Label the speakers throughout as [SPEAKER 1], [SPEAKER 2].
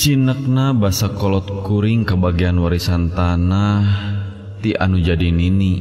[SPEAKER 1] Cinekna basa kolot kuring kebagian warisan tanah ti anu jadi nini.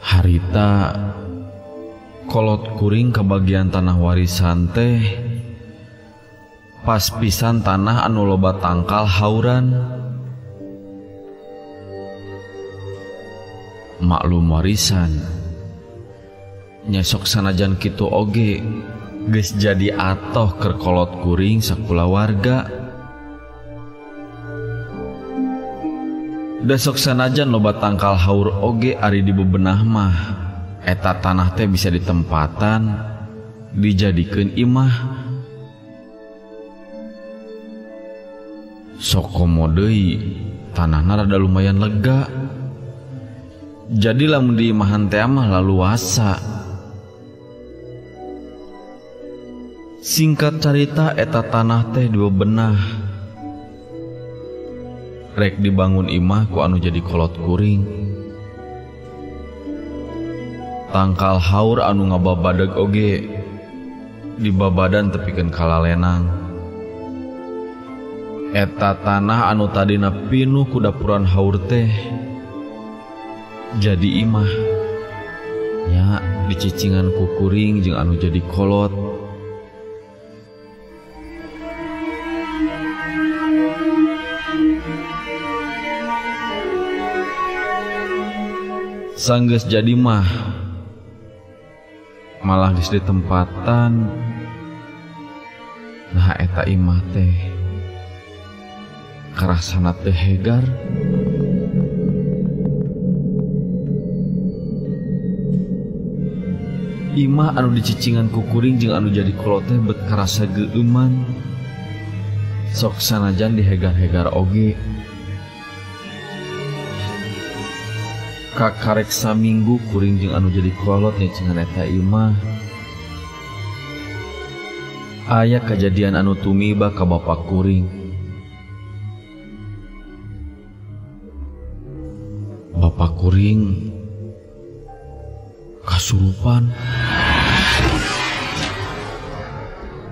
[SPEAKER 1] Harita kolot kuring kebagian tanah warisan teh pas pisan tanah anu loba tangkal hauran. Maklum warisan nyesok sanajan kitu oge geus jadi atoh keur kolot kuring sakula warga. Dasok sanajan loba tangkal haur oge ari di bebenah mah eta tanah teh bisa ditempatan dijadikeun imah. Sok komo deui tanahna rada lumayan lega. Jadi lamun di imahan teh mah laluasa. Singkat carita eta tanah teh dua benah rek dibangun imah ku anu jadi kolot kuring. Tangkal haur anu ngababadeg oge dibabadan tepikeun kalalenang. Eta tanah anu tadina pinuh ku dapuran haur teh jadi imah nya dicicingan ku kuring jeung anu jadi kolot. Sanggeus jadi mah malah geus ditempatan. Nah eta imah teh karasana teh hegar. Imah anu dicicingan ku kuring jeung anu jadi kolot teh bet karasa geeuman. Sok sanajan dihegar-hegar oge. Kakarek saminggu kuring jeung anu jadi kolot nyecengan eta imah. Aya kejadian anu tumiba ka bapak kuring. Bapak kuring kasurupan.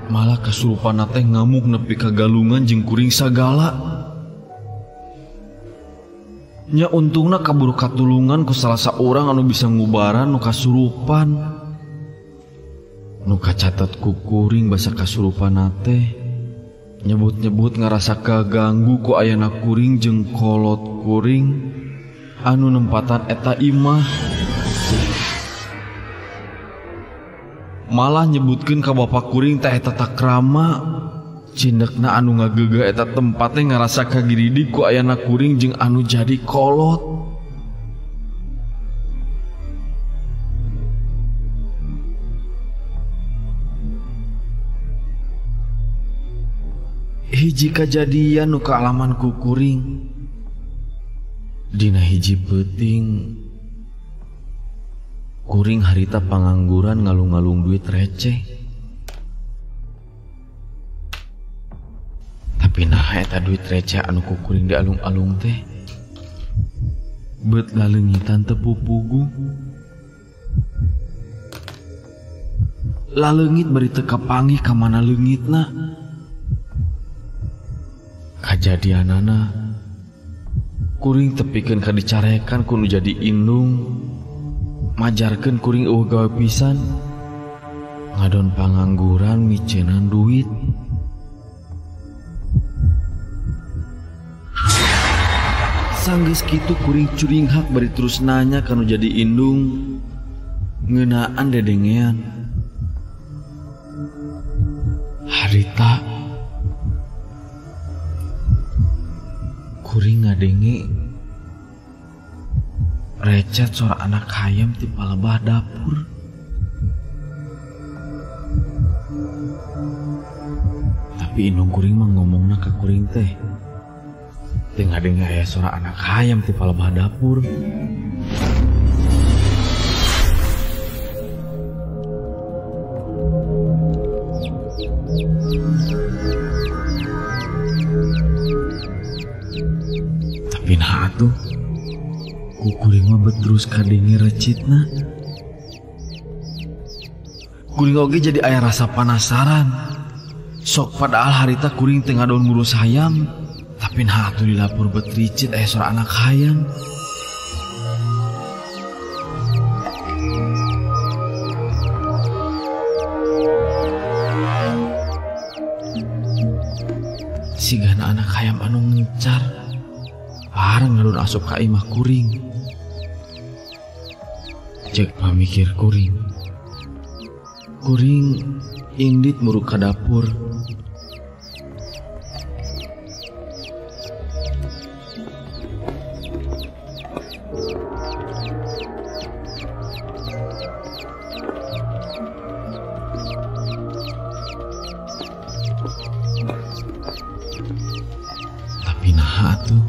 [SPEAKER 1] Malah kasurupan teh ngamuk nepi ka galungan jeung kuring sagala. Nya untungna kaburu katulungan ku salah saurang anu bisa ngubaran nu kasurupan. Nu kacatet ku kuring basa kasurupan teh nyebut-nyebut ngarasa kaganggu ku ayana kuring jeung kolot kuring anu nempatan eta imah. Malah nyebutkeun ka bapak kuring teh eta takrama. Cindekna anu ngageuga eta tempatnya ngarasa kagiridik ku ayana kuring jeung anu jadi kolot. Hiji kajadian nu kaalaman ku kuring. Dina hiji peuting kuring harita pangangguran ngalung-ngalung duit receh. Tapi nah eta duit receh anu ku kuring di alung-alung teh bet laleungitan teu pupugu. Laleungit bari teu kapanggih ka mana leungitna. Kajadianana kuring tepikeun ka dicarekan ku nu jadi indung. Majarkeun kuring eueuh gawe pisan ngadon pangangguran micenan duit. Sanggeus kitu kuring curinghak bari terus nanya kanu jadi indung ngeunaan dedengean. Harita kuring ngadenge recet suara anak hayam ti palebah dapur. Tapi indung kuring mah ngomongna ka kuring teh ngadenge aya suara anak hayam ti palebah dapur. Tapi nah atuh kuring mah beterus kadenge recitna. Kuring oge jadi aya rasa penasaran. Sok padahal harita kuring tengah daun ngurus hayam, tapi nah atuh di dapur betricit aya suara anak hayam. Sigana anak hayam anu ngencar parang ngalun asup ka imah kuring. Cek pamikir kuring indit muruk ka dapur. Tapi nah atuh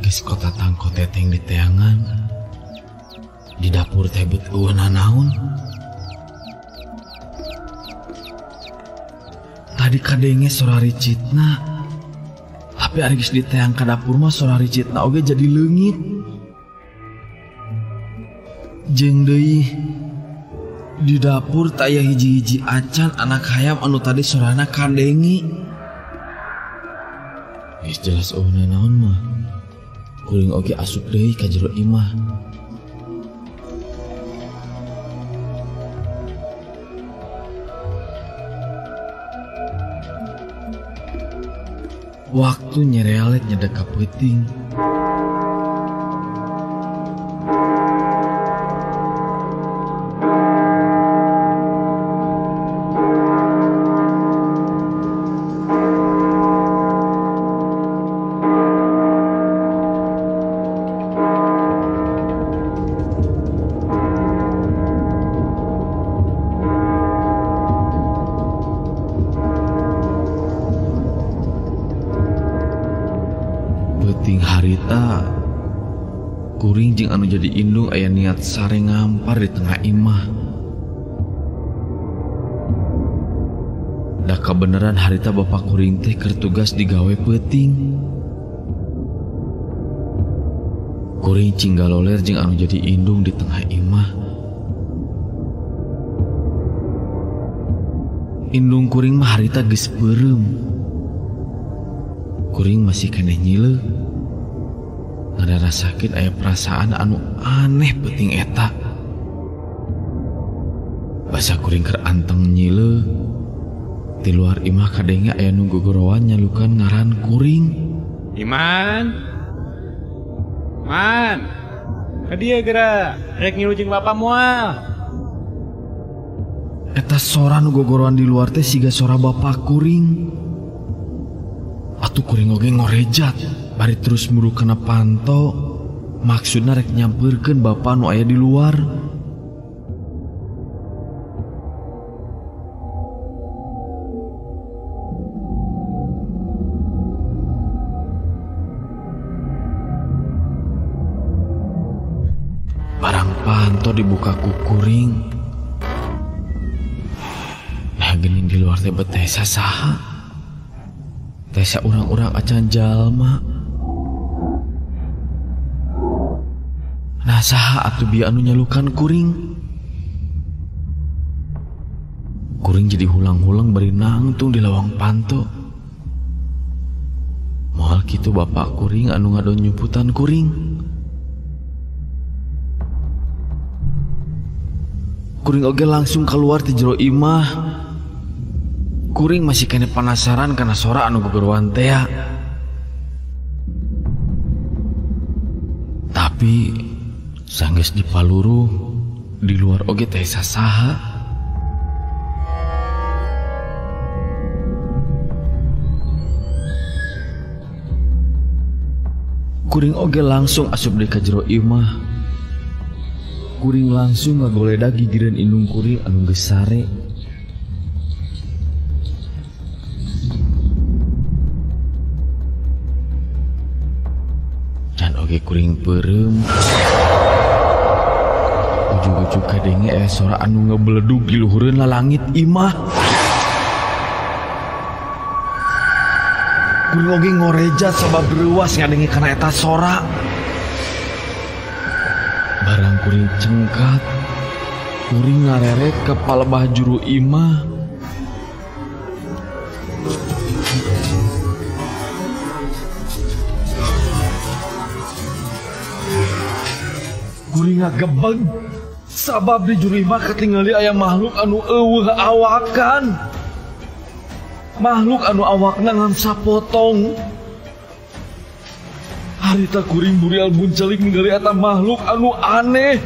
[SPEAKER 1] geus kota tangko teteng di teangan. Di dapur teh beueuh nanaon. Tadi kadenge sora ricitna, tapi ari geus di teang ka dapur mah sora ricitna oge jadi leungit. Jeung deui di dapur teh aya hiji-hiji acan anak hayam anu tadi sorana kadenge. Geus jelas eueuh nanaon mah. Kuring oge asup deui ka jero imah. Waktu nyerealet nyedek ka peuting. Peuting harita kuring jeung anu jadi indung aya niat sare ngampar di tengah imah. Da kabeneran harita bapak kuring teh keur tugas di gawe peuting. Kuring cinggaloler jeung anu jadi indung di tengah imah. Indung kuring mah harita geus beureum. Kuring masih keneh nyileu. Ngadara sakit aya perasaan anu aneh peuting eta. Basa kuring keur anteng nyileu. Di luar imah kadenge aya nu gogorowan nyalukan ngaran kuring.
[SPEAKER 2] Iman. Man. Ka dieu geura, rek ngilu jeung bapa moal.
[SPEAKER 1] Eta sora nu gogorowan di luar teh siga sora bapak kuring. Atuh kuring oge ngorejat bari terus muru kana panto. Maksudna rek nyampeurkeun bapa nu aya di luar. Barang panto dibuka ku kuring. Nah geuning di luar teh beteh saha. Teh urang-urang acan jalma. Nah saha atuh bieu anu nyalukan kuring. Kuring jadi hulang-hulang bari nangtung di lawang panto. Moal kitu bapak kuring anu ngadon nyuputan kuring. Kuring oge langsung keluar ti jero imah. Kuring masih kene penasaran karena sora anu gogorowan teh. Tapi sanggeus dipaluru di luar oge teh sasaha. Kuring oge langsung asup di ka jero imah. Kuring langsung ngagoledag gigireun indung kuring anu geus sare. Oge kuring beureum. Ujug-ujug kadenge aya sora anu ngebledug di luhureun lalangit imah. Kuring oge ngorejat sabab reuas ngadenge kana eta sora. Barang kuring cengkat, kuring ngareret ka palebah juru imah. kuring ngagebeg sabab di juri mah ketinggali aya makhluk anu eueuh awakan. Makhluk anu awakna ngan sapotong. Harita kuring burial buncelik ninggali eta makhluk anu aneh.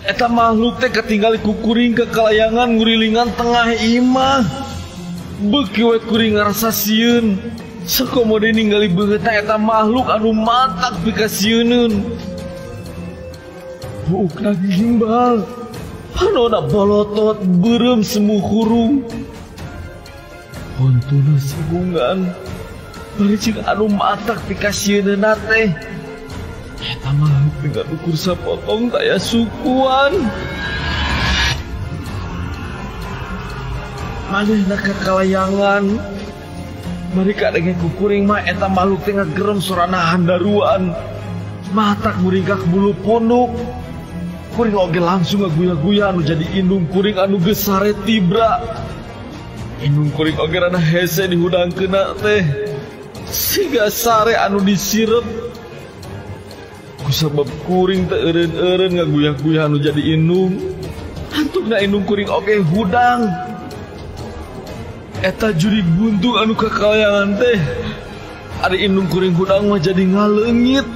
[SPEAKER 1] Eta makhluk teh ketinggali ku kuring ke kalayangan ngurilingan tengah imah. Beuki we kuring ngarasa sieun. Sakomode ningali beungeutna eta makhluk anu matak pikasieunun. Buukna gimbal. Panona bolotot beureum semu hurung. Hontuna sigungan. Bari cing anu matak pikasieunna teh. Eta makhluk tinggal ukur sapotong taya sukuan. Manehna ka kalayangan. Mari kadenge kukuring mah eta makhluk teh ngagerem sorana handaruan. Matak muringkak bulu pondok. Kuring oge langsung ngaguya-guya anu jadi indung kuring anu geus sare tibra. Indung kuring oge rada hese dihudangkeunna teh. Siga sare anu disirep. Kusabab kuring teh eureun-eureun ngaguya-guya anu jadi indung. Hantukna indung kuring oge hudang. Eta juri buntung anu kakalayangan teh. Ari indung kuring hudang mah jadi ngaleungit.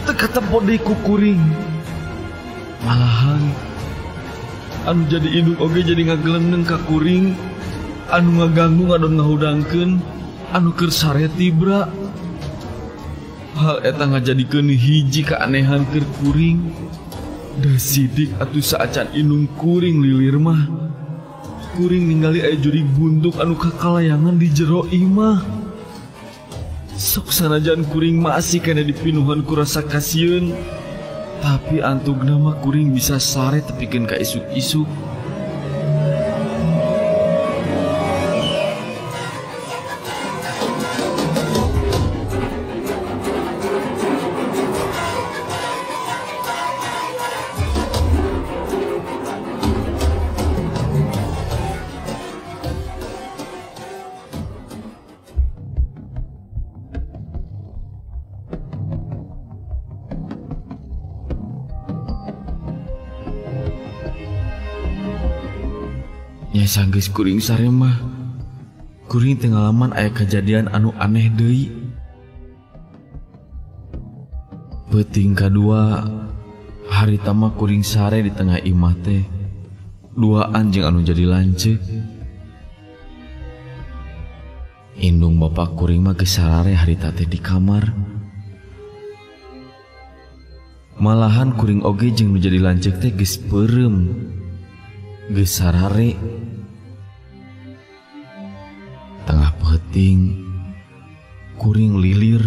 [SPEAKER 1] Teu katempo deui ku kuring. Malahan anu jadi indung oge jadi ngageleneng ka kuring. Anu ngaganggu ngadon ngahudangkeun anu keur sare tibra. Hal eta ngajadikeun hiji kaanehan keur kuring. Da sidik atuh saacan indung kuring lilir mah. Kuring ningali aya juri buntuk anu kakalayangan di jero imah. Sok sanajan kuring masih kena dipinuhan ku rasa kasieun, tapi antugna mah kuring bisa sare tepikeun ka isuk-isuk. Ya sanggeus kuring sare mah kuring teu ngalaman aya kejadian anu aneh deui. Peuting kadua harita mah kuring sare di tengah imah teh duaan jeung anu jadi lanceuk. Indung bapak kuring mah geus sarare harita teh di kamar. Malahan kuring oge jeung nu jadi lanceuk teh geus peureum. Geus sarare. Tengah peuting kuring lilir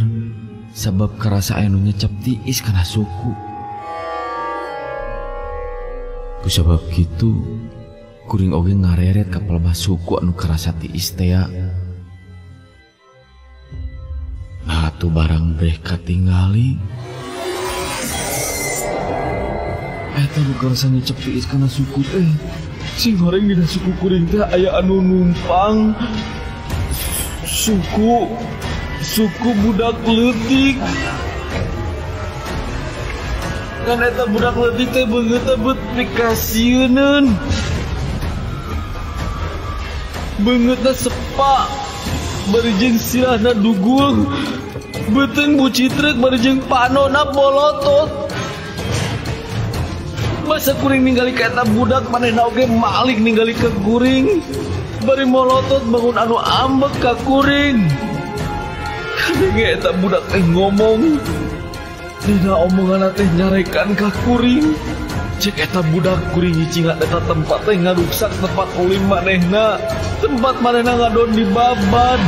[SPEAKER 1] sabab karasa aya nu nyecep tiis kana suku. Kusabab kitu kuring oge ngareret ka pelebah suku anu karasa tiis teh. Nah atuh barang breh katingali. Eta nu karasa nyecep tiis kana suku teh. Sing goreng dina suku kuring teh aya anu numpang. Suku budak leutik. Kan eta budak leutik teh beungeut teh beut pikasieunun. Beungeutna sepa, bari jeung sirahna dugul. Beuteung bucitreuk bari jeung panona bolotot. Masa kuring ningali ka eta budak manehna oge malik ningali ka kuring. Bari molotot bangun anu ambek ka kuring. Kadenge eta budak teh ngomong. Dina omonganna teh nyarekan ka kuring. Cek eta budak kuring ngicingan eta tempat teh ngaruksak tempat ulim manehna. Tempat manehna ngadon di baban.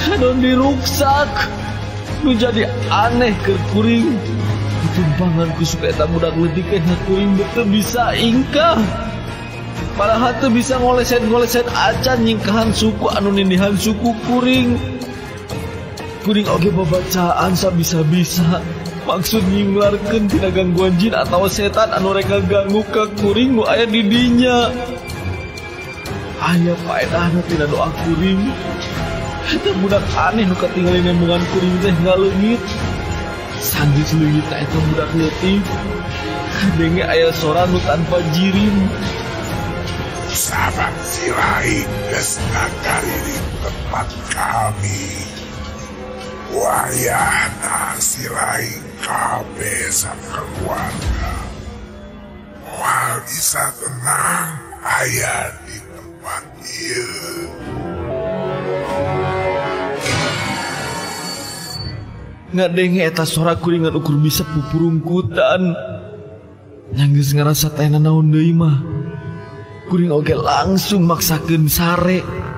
[SPEAKER 1] Ngadon diruksak. Nu jadi aneh keur kuring. Tumpangan kusuk eta budak leutik teh kuring teu bisa ingkah. Padahal teu bisa ngoleset-ngoleset acan nyingkahan suku anu nindihan suku kuring. Kuring oge babacaan sabisa-bisa. Maksud nyinglarkeun tina gangguan jin atau setan anu rek ngaganggu ka kuring nu aya di dinya. Aya paedahna tina doa kuring. Eta budak aneh nu katinggalin nemungan kuring teh ngaleungit. Sanjus leungit teh eta budak leutik. Kadenge aya sora nu tanpa jirim.
[SPEAKER 3] Sahabat si lain geus ngagari di tempat kami. Wayahna si lain kabeh sakeluarga moal bisa tenang aya di tempat ieu.
[SPEAKER 1] Ngadenge eta sora kuringan ukur bisa pupurungkutan. Nyanggeus ngarasa teh naon deui mah. Kuring oge langsung maksakeun sare.